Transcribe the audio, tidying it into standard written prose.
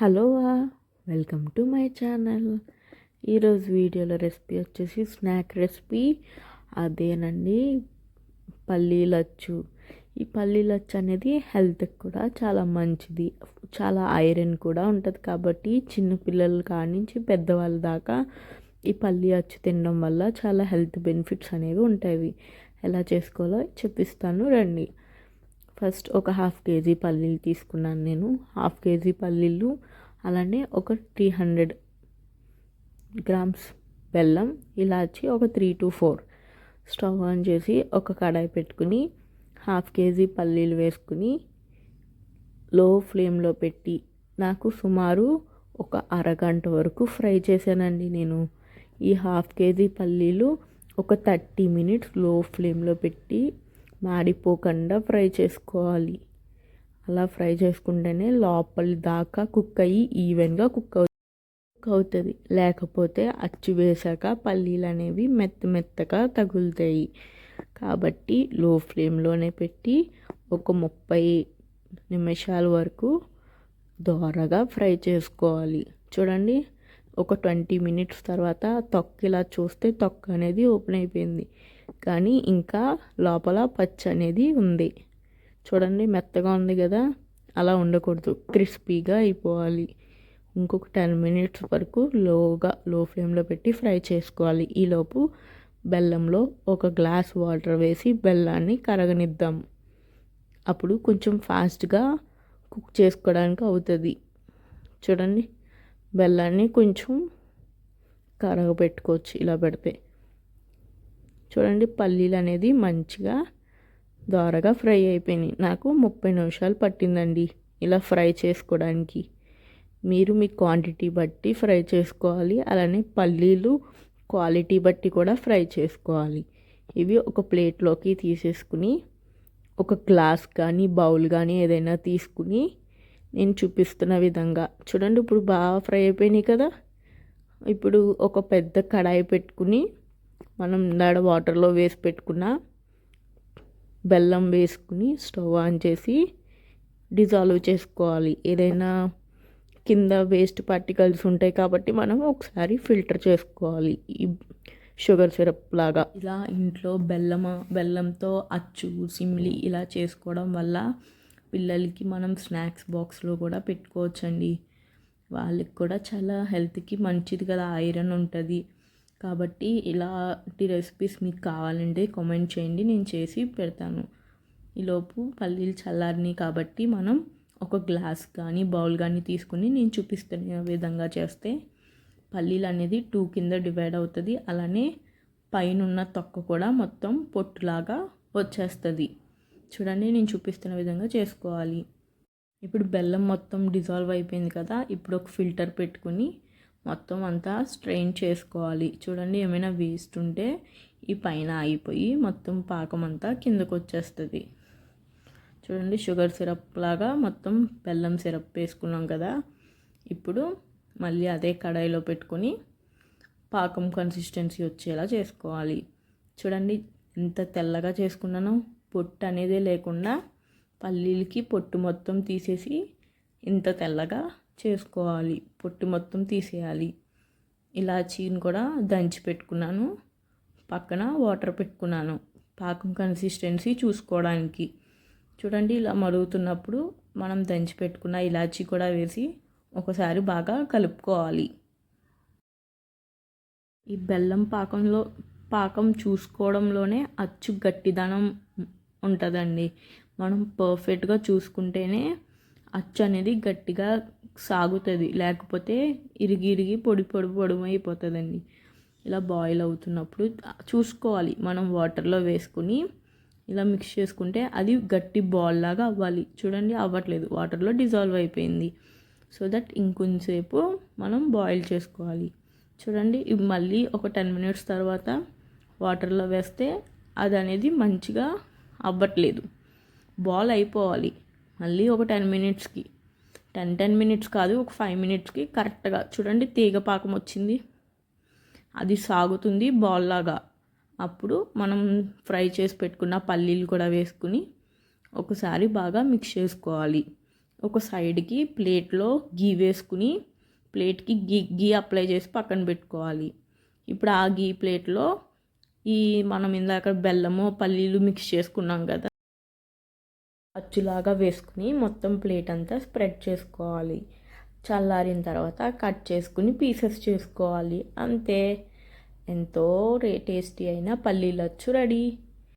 Hello welcome to my channel. ఈరోజు వీడియోలో recipe వచ్చేసి స్నాక్ రెసిపీ. అదేనండి పల్లీలచ్చు. ఈ పల్లీలచ్చు అనేది హెల్త్కి కూడా చాలా మంచిది, చాలా ఐరన్ కూడా ఉంటుంది. కాబట్టి చిన్నపిల్లల కాడి నుంచి పెద్దవాళ్ళ దాకా ఈ పల్లీ అచ్చు తినడం వల్ల చాలా హెల్త్ బెనిఫిట్స్ అనేవి ఉంటాయి. ఎలా చేసుకోవాలో చూపిస్తాను రండి. ఫస్ట్ ఒక 1/2 kg పల్లీలు తీసుకున్నాను నేను. 1/2 kg పల్లీలు, అలానే ఒక 300 grams బెల్లం, ఇలాచి ఒక 3 to 4. స్టవ్ ఆన్ చేసి ఒక కడాయి పెట్టుకుని 1/2 kg పల్లీలు వేసుకుని లో ఫ్లేమ్లో పెట్టి నాకు సుమారు ఒక అరగంట వరకు ఫ్రై చేశానండి నేను. ఈ 1/2 kg పల్లీలు ఒక 30 minutes లో ఫ్లేమ్లో పెట్టి మాడిపోకుండా ఫ్రై చేసుకోవాలి. అలా ఫ్రై చేసుకుంటేనే లోపలి దాకా కుక్ అయ్యి ఈవెన్గా కుక్ అవుతుంది. లేకపోతే అచ్చు వేసాక పల్లీలు అనేవి మెత్తగా తగులుతాయి. కాబట్టి లో ఫ్లేమ్లోనే పెట్టి ఒక 30 నిమిషాల వరకు దోరగా ఫ్రై చేసుకోవాలి. చూడండి, ఒక 20 minutes తర్వాత తొక్క ఇలా చూస్తే తొక్క అనేది ఓపెన్ అయిపోయింది, కానీ ఇంకా లోపల పచ్చి అనేది ఉంది. చూడండి, మెత్తగా ఉంది కదా, అలా ఉండకూడదు, క్రిస్పీగా అయిపోవాలి. ఇంకొక 10 minutes వరకు లో ఫ్లేమ్లో పెట్టి ఫ్రై చేసుకోవాలి. ఈలోపు బెల్లంలో ఒక గ్లాస్ వాటర్ వేసి బెల్లాన్ని కరగనిద్దాం. అప్పుడు కొంచెం ఫాస్ట్గా కుక్ చేసుకోవడానికి అవుతుంది. చూడండి, బెల్లాన్ని కొంచెం కరగబెట్టుకోవచ్చు ఇలా పెడితే. చూడండి, పల్లీలు అనేది మంచిగా దోరగా ఫ్రై అయిపోయినాయి. నాకు 30 నిమిషాలు పట్టిందండి ఇలా ఫ్రై చేసుకోవడానికి. మీరు మీ క్వాంటిటీ బట్టి ఫ్రై చేసుకోవాలి. అలానే పల్లీలు క్వాలిటీ బట్టి కూడా ఫ్రై చేసుకోవాలి. ఇవి ఒక ప్లేట్లోకి తీసేసుకుని ఒక గ్లాస్ కానీ బౌల్ కానీ ఏదైనా తీసుకుని నేను చూపిస్తున్న విధంగా చూడండి. ఇప్పుడు బాగా ఫ్రై అయిపోయినాయి కదా. ఇప్పుడు ఒక పెద్ద కడాయి పెట్టుకుని మనం వాటర్లో వేసి పెట్టుకున్న బెల్లం వేసుకుని స్టవ్ ఆన్ చేసి డిజాల్వ్ చేసుకోవాలి. ఏదైనా కింద వేస్ట్ పార్టికల్స్ ఉంటాయి కాబట్టి మనం ఒకసారి ఫిల్టర్ చేసుకోవాలి. ఈ షుగర్ సిరప్ లాగా ఇలా ఇంట్లో బెల్లంతో అచ్చు, సిమ్లి ఇలా చేసుకోవడం వల్ల పిల్లలకి మనం స్నాక్స్ బాక్స్లో కూడా పెట్టుకోవచ్చండి. వాళ్ళకి కూడా చాలా హెల్త్కి మంచిది కదా, ఐరన్ ఉంటుంది. కాబట్టి ఇలాంటి రెసిపీస్ మీకు కావాలంటే కామెంట్ చేయండి, నేను చేసి పెడతాను. ఈలోపు పల్లీలు చల్లారినాయి కాబట్టి మనం ఒక గ్లాస్ కానీ బౌల్ కానీ తీసుకుని నేను చూపిస్తున్న విధంగా చేస్తే పల్లీలు అనేది 2 కింద డివైడ్ అవుతుంది. అలానే పైన ఉన్న తొక్క కూడా మొత్తం పొట్టులాగా వచ్చేస్తుంది. చూడండి, నేను చూపిస్తున్న విధంగా చేసుకోవాలి. ఇప్పుడు బెల్లం మొత్తం డిజాల్వ్ అయిపోయింది కదా. ఇప్పుడు ఒక ఫిల్టర్ పెట్టుకుని మొత్తం అంతా స్ట్రెయిన్ చేసుకోవాలి. చూడండి, ఏమైనా వేస్ట్ ఉంటే ఈ పైన ఆగిపోయి మొత్తం పాకం అంతా కిందకు వచ్చేస్తుంది. చూడండి, షుగర్ సిరప్ లాగా మొత్తం బెల్లం సిరప్ వేసుకున్నాం కదా. ఇప్పుడు మళ్ళీ అదే కడాయిలో పెట్టుకొని పాకం కన్సిస్టెన్సీ వచ్చేలా చేసుకోవాలి. చూడండి, ఎంత తెల్లగా చేసుకున్నానో, పొట్టు అనేదే లేకుండా పల్లీలకి పొట్టు మొత్తం తీసేసి ఇంత తెల్లగా చేసుకోవాలి. పొట్టు మొత్తం తీసేయాలి. ఇలాచీని కూడా దంచి పెట్టుకున్నాను. పక్కన వాటర్ పెట్టుకున్నాను పాకం కన్సిస్టెన్సీ చూసుకోవడానికి. చూడండి, ఇలా మరుగుతున్నప్పుడు మనం దంచి పెట్టుకున్న ఇలాచీ కూడా వేసి ఒకసారి బాగా కలుపుకోవాలి. ఈ బెల్లం పాకం చూసుకోవడంలోనే అచ్చు గట్టిదనం ఉంటుందండి. మనం పర్ఫెక్ట్గా చూసుకుంటేనే అచ్చు అనేది గట్టిగా సాగుతుంది, లేకపోతే ఇరిగి పొడి అయిపోతుందండి. ఇలా బాయిల్ అవుతున్నప్పుడు చూసుకోవాలి. మనం వాటర్లో వేసుకుని ఇలా మిక్స్ చేసుకుంటే అది గట్టి బాల్ లాగా అవ్వాలి. చూడండి, అవ్వట్లేదు, వాటర్లో డిజాల్వ్ అయిపోయింది. సో దట్ ఇంకొంచెంసేపు మనం బాయిల్ చేసుకోవాలి. చూడండి, ఇవి మళ్ళీ ఒక 10 minutes తర్వాత వాటర్లో వేస్తే అది అనేది మంచిగా అవ్వట్లేదు, బాల్ అయిపోవాలి. మళ్ళీ ఒక 10 minutesకి 10 minutes కాదు, ఒక 5 minutesకి కరెక్ట్గా చూడండి తీగ పాకం వచ్చింది. అది సాగుతుంది బాల్ లాగా. అప్పుడు మనం ఫ్రై చేసి పెట్టుకున్న పల్లీలు కూడా వేసుకుని ఒకసారి బాగా మిక్స్ చేసుకోవాలి. ఒక సైడ్కి ప్లేట్లో గీ వేసుకుని ప్లేట్కి గీ అప్లై చేసి పక్కన పెట్టుకోవాలి. ఇప్పుడు ఆ గీ ప్లేట్లో ఈ మనం ఇందాక బెల్లము పల్లీలు మిక్స్ చేసుకున్నాం కదా, అచ్చులాగా వేసుకుని మొత్తం ప్లేట్ అంతా స్ప్రెడ్ చేసుకోవాలి. చల్లారిన తర్వాత కట్ చేసుకుని పీసెస్ చేసుకోవాలి. అంతే, ఎంతో టేస్టీ అయిన పల్లీల అచ్చు రెడీ.